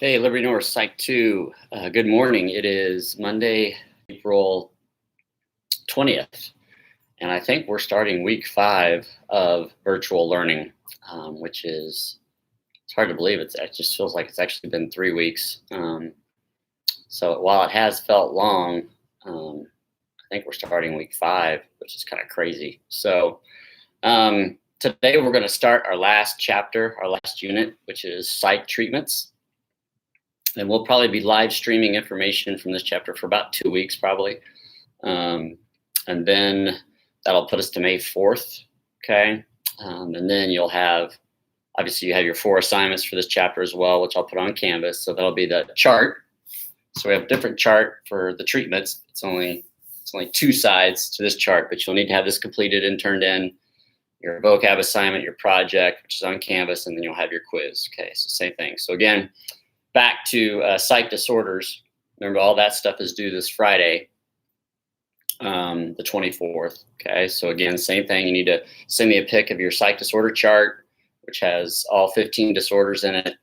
Hey, Liberty North, Psych 2. Good morning. It is Monday, April 20th, and I think we're starting week 5 of virtual learning, which is, it's hard to believe. It just feels like it's actually been 3 weeks. So while it has felt long, I think we're starting week 5, which is kind of crazy. So today we're going to start our last chapter, our last unit, which is Psych Treatments. And we'll probably be live streaming information from this chapter for about 2 weeks, probably. And then that'll put us to May 4th, okay? And then you'll have, obviously you have your 4 assignments for this chapter as well, which I'll put on Canvas. So that'll be the chart. So we have a different chart for the treatments. It's only 2 sides to this chart, but you'll need to have this completed and turned in. Your vocab assignment, your project, which is on Canvas, and then you'll have your quiz. Okay, so same thing. So again, back to psych disorders. Remember, all that stuff is due this Friday, the 24th. Okay, so again, same thing. You need to send me a pic of your psych disorder chart, which has all 15 disorders in it.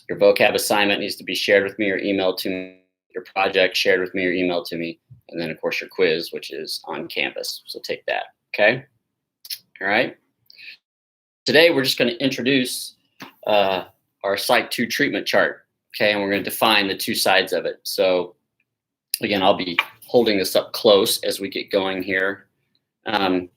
Your vocab assignment needs to be shared with me or emailed to me. Your project shared with me or emailed to me. And then, of course, your quiz, which is on Canvas. So take that. Okay. All right. Today, we're just going to introduce our Psych II treatment chart. Okay, and we're going to define the 2 sides of it. So again, I'll be holding this up close as we get going here. But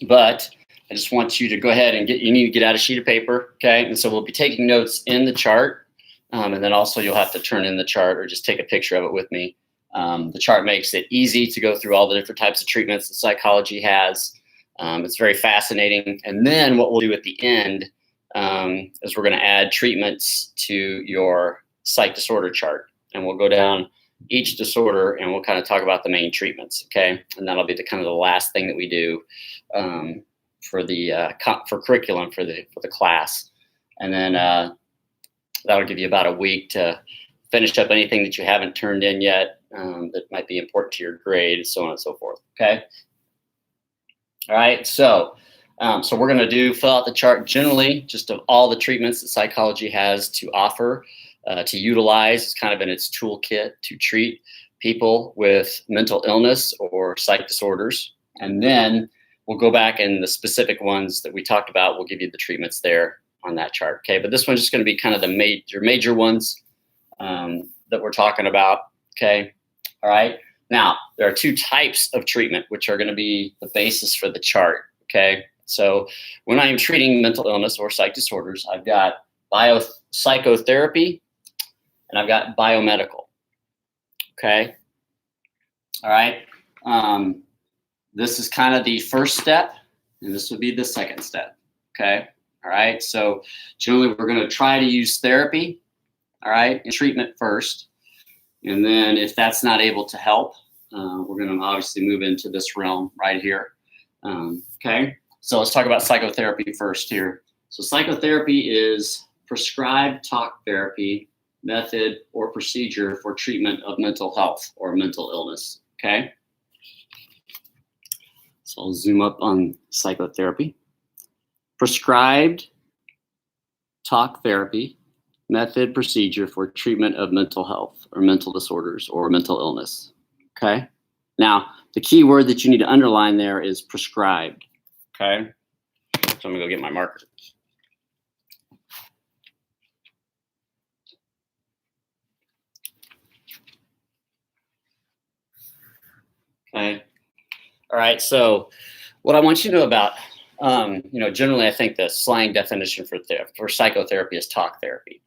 I just want you to go ahead and you need to get out a sheet of paper, okay? And so we'll be taking notes in the chart, and then also you'll have to turn in the chart or just take a picture of it with me. The chart makes it easy to go through all the different types of treatments that psychology has. It's very fascinating. And then what we'll do at the end is we're going to add treatments to your psych disorder chart, and we'll go down each disorder and we'll kind of talk about the main treatments. Okay, and that'll be the kind of the last thing that we do for the for curriculum for the class, and then that'll give you about a week to finish up anything that you haven't turned in yet that might be important to your grade, so on and so forth. Okay. All right. So we're going to fill out the chart generally just of all the treatments that psychology has to offer, to utilize. It's kind of in its toolkit to treat people with mental illness or psych disorders. And then we'll go back and the specific ones that we talked about, we'll give you the treatments there on that chart. Okay, but this one's just going to be kind of the major ones that we're talking about. Okay, all right. Now, there are 2 types of treatment, which are going to be the basis for the chart. Okay. So when I'm treating mental illness or psych disorders, I've got psychotherapy and I've got BioMedical. Okay. All right. This is kind of the first step, and this would be the second step. Okay. All right. So generally, we're going to try to use therapy. All right. And treatment first. And then if that's not able to help, we're going to obviously move into this realm right here. Okay. So let's talk about psychotherapy first here. So psychotherapy is prescribed talk therapy method or procedure for treatment of mental health or mental illness. Okay. So I'll zoom up on psychotherapy. Prescribed talk therapy method procedure for treatment of mental health or mental disorders or mental illness. Okay. Now, the key word that you need to underline there is prescribed. Okay. So I'm going to go get my marker. Okay. All right. So what I want you to know about, generally I think the slang definition for psychotherapy is talk therapy.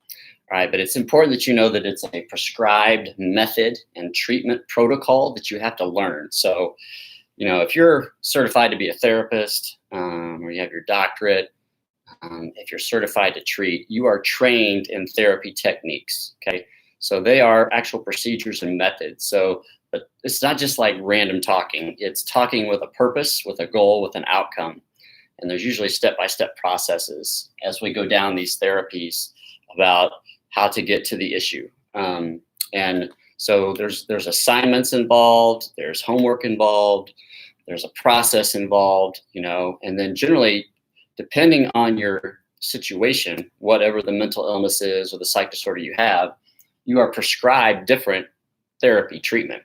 All right. But it's important that you know that it's a prescribed method and treatment protocol that you have to learn. So, if you're certified to be a therapist or you have your doctorate, if you're certified to treat, you are trained in therapy techniques. Okay. So they are actual procedures and methods. So, but it's not just like random talking. It's talking with a purpose, with a goal, with an outcome. And there's usually step-by-step processes as we go down these therapies about how to get to the issue. And so there's assignments involved, there's homework involved, there's a process involved, and then generally, depending on your situation, whatever the mental illness is or the psych disorder you have, you are prescribed different therapy treatment.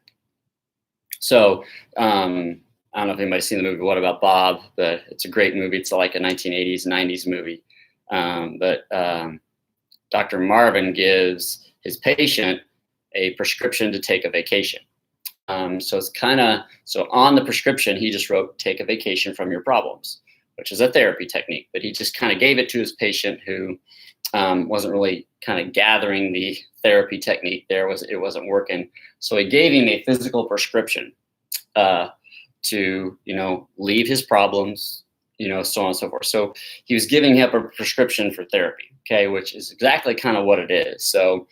So I don't know if anybody's seen the movie What About Bob, but it's a great movie. It's like a 1980s, 90s movie. But Dr. Marvin gives his patient a prescription to take a vacation. So it's so on the prescription, he just wrote, take a vacation from your problems, which is a therapy technique. But he just kind of gave it to his patient who wasn't really kind of gathering the therapy technique there. It wasn't working. So he gave him a physical prescription to, leave his problems, so on and so forth. So he was giving him a prescription for therapy, okay, which is exactly kind of what it is. So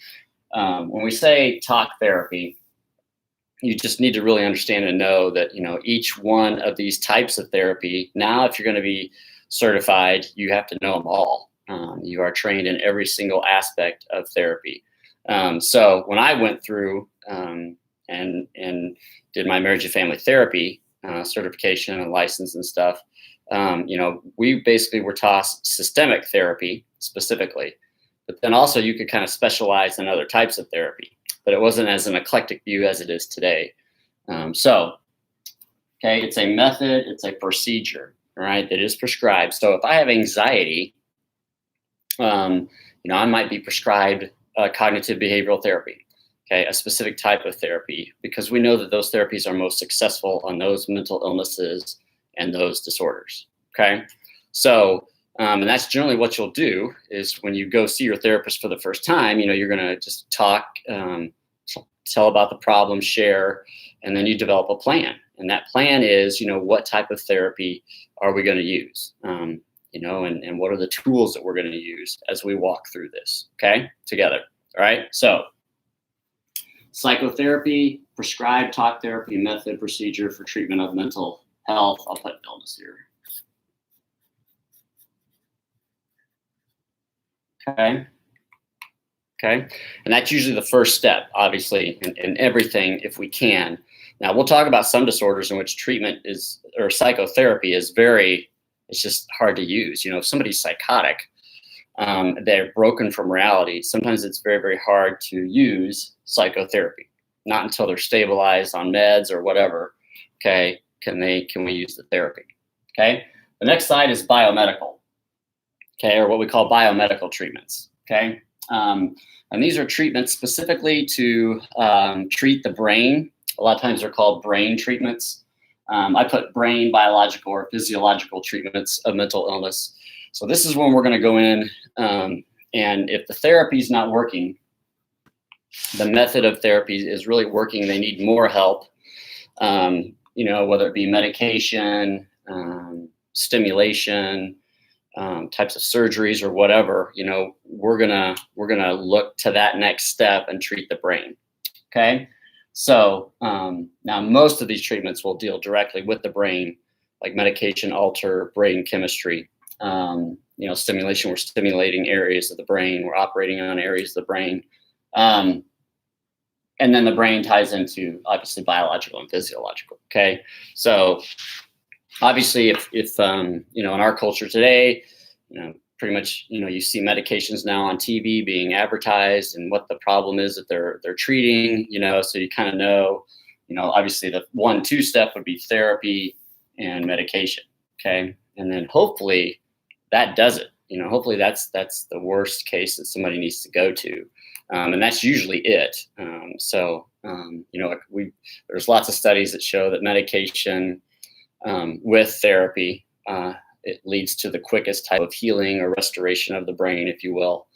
when we say talk therapy, you just need to really understand and know that, each one of these types of therapy, now, if you're going to be certified, you have to know them all. You are trained in every single aspect of therapy. So when I went through and did my marriage and family therapy certification and license and stuff, we basically were taught systemic therapy specifically, but then also you could kind of specialize in other types of therapy, but it wasn't as an eclectic view as it is today. Okay, it's a method, it's a procedure, right, that is prescribed. So if I have anxiety, I might be prescribed cognitive behavioral therapy, okay, a specific type of therapy, because we know that those therapies are most successful on those mental illnesses and those disorders, okay? So, and that's generally what you'll do is when you go see your therapist for the first time, you're going to just talk, tell about the problem, share, and then you develop a plan. And that plan is, what type of therapy are we going to use? And what are the tools that we're going to use as we walk through this, okay, together, all right? So psychotherapy, prescribed talk therapy method, procedure for treatment of mental health. I'll put illness here. Okay. And that's usually the first step, obviously, in everything, if we can. Now, we'll talk about some disorders in which treatment or psychotherapy is it's just hard to use. If somebody's psychotic, they're broken from reality. Sometimes it's very, very hard to use psychotherapy, not until they're stabilized on meds or whatever. Okay. Can we use the therapy? Okay. The next slide is BioMedical. Okay. Or what we call BioMedical treatments. Okay. And these are treatments specifically to treat the brain. A lot of times they're called brain treatments. I put brain, biological, or physiological treatments of mental illness. So this is when we're going to go in, and if the therapy is not working, the method of therapy is really working, they need more help, whether it be medication, stimulation, types of surgeries or whatever, we're gonna look to that next step and treat the brain. Okay. So now most of these treatments will deal directly with the brain, like medication alter brain chemistry. Stimulation, we're stimulating areas of the brain, we're operating on areas of the brain. And then the brain ties into obviously biological and physiological. Okay. So obviously if in our culture today, pretty much, you see medications now on TV being advertised and what the problem is that they're treating, so you kind of know, obviously the 1-2 step would be therapy and medication. Okay. And then hopefully that does it, hopefully that's the worst case that somebody needs to go to. And that's usually it. There's lots of studies that show that medication with therapy, it leads to the quickest type of healing or restoration of the brain, if you will.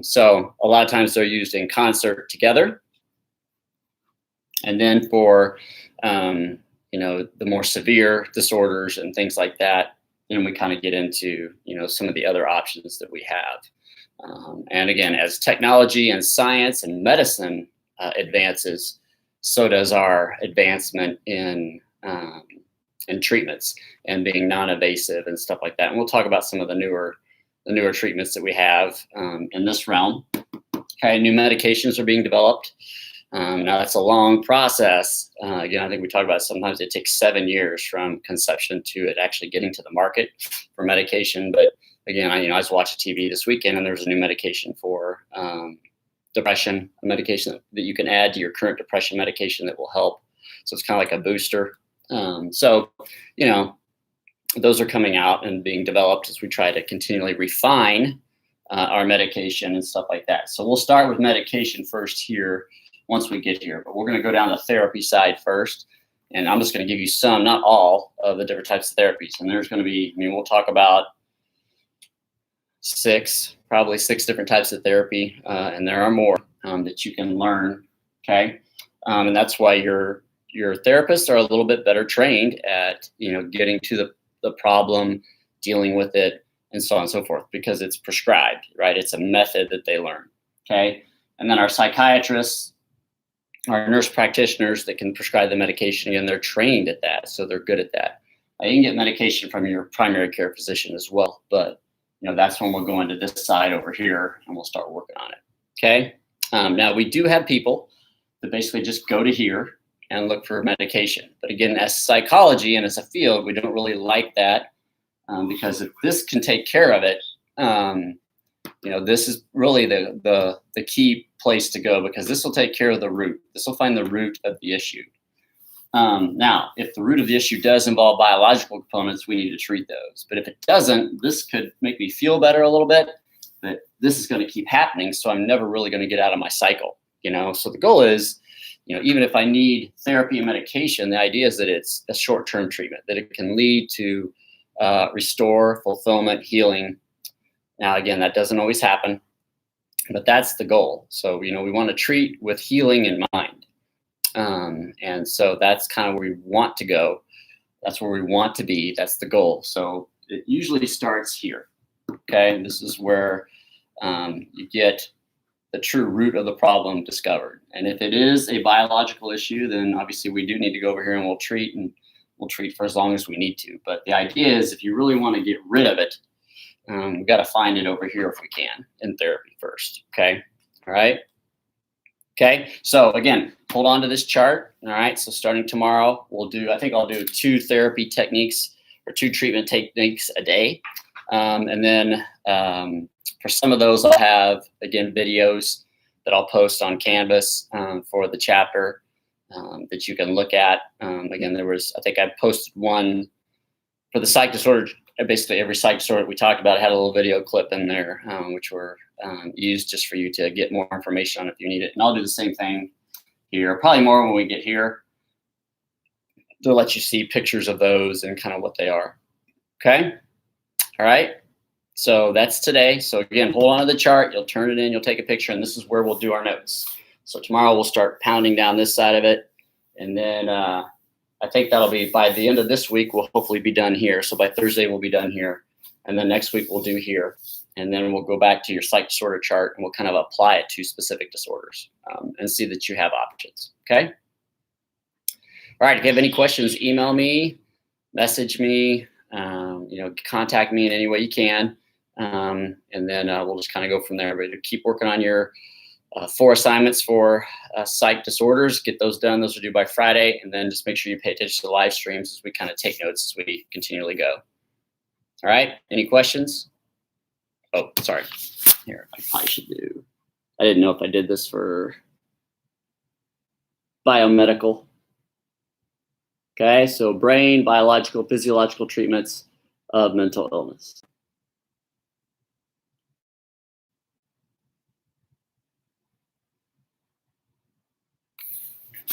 So a lot of times they're used in concert together. And then for, the more severe disorders and things like that, then we kind of get into, some of the other options that we have. And again, as technology and science and medicine advances, so does our advancement in treatments and being non-invasive and stuff like that. And we'll talk about some of the newer treatments that we have in this realm. Okay, new medications are being developed. Now that's a long process. Again, I think we talked about sometimes it takes 7 years from conception to it actually getting to the market for medication. But again, I was watching TV this weekend, and there was a new medication for depression, a medication that you can add to your current depression medication that will help. So it's kind of like a booster. So, those are coming out and being developed as we try to continually refine our medication and stuff like that. So we'll start with medication first here once we get here, but we're going to go down the therapy side first. And I'm just going to give you some, not all, of the different types of therapies. And there's going to be, we'll talk about probably six different types of therapy, and there are more that you can learn. Okay, and that's why your therapists are a little bit better trained at getting to the problem, dealing with it, and so on and so forth, because it's prescribed, right? It's a method that they learn. Okay, and then our psychiatrists, our nurse practitioners that can prescribe the medication, again, they're trained at that, so they're good at that. You can get medication from your primary care physician as well, but that's when we'll go into this side over here and we'll start working on it. Okay. Now we do have people that basically just go to here and look for medication. But again, as psychology and as a field, we don't really like that because if this can take care of it, this is really the key place to go, because this will take care of the root. This will find the root of the issue. Now, if the root of the issue does involve biological components, we need to treat those. But if it doesn't, this could make me feel better a little bit, but this is going to keep happening, so I'm never really going to get out of my cycle. So the goal is, even if I need therapy and medication, the idea is that it's a short-term treatment, that it can lead to restore, fulfillment, healing. Now, again, that doesn't always happen, but that's the goal. So, we want to treat with healing in mind. And so that's kind of where we want to go. That's where we want to be. That's the goal. So it usually starts here. Okay. And this is where you get the true root of the problem discovered. And if it is a biological issue, then obviously we do need to go over here and we'll treat for as long as we need to. But the idea is, if you really want to get rid of it, we've got to find it over here if we can in therapy first. Okay. All right. Okay, so again, hold on to this chart. All right, so starting tomorrow, I think I'll do 2 therapy techniques or 2 treatment techniques a day. And then for some of those, I'll have, again, videos that I'll post on Canvas for the chapter that you can look at. Again, I think I posted one for the psych disorder. Basically, every psych disorder we talked about had a little video clip in there, which were used just for you to get more information on if you need it. And I'll do the same thing here, probably more when we get here, to let you see pictures of those and kind of what they are. Okay. All right. So that's today. So again, hold on to the chart. You'll turn it in. You'll take a picture, and this is where we'll do our notes. So tomorrow we'll start pounding down this side of it, and then I think that'll be by the end of this week. We'll hopefully be done here. So by Thursday we'll be done here, and then next week we'll do here, and then we'll go back to your psych disorder chart and we'll kind of apply it to specific disorders and see that you have options. Okay. All right. If you have any questions, email me, message me, contact me in any way you can. And then we'll just kind of go from there. But keep working on your 4 assignments for psych disorders. Get those done. Those are due by Friday. And then just make sure you pay attention to the live streams as we kind of take notes as we continually go. All right. Any questions? Oh, sorry. Here, I probably should do. I didn't know if I did this for BioMedical. Okay. So brain, biological, physiological treatments of mental illness.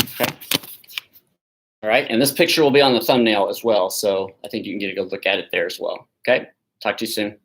Okay. All right. And this picture will be on the thumbnail as well. So I think you can get a good look at it there as well. Okay. Talk to you soon.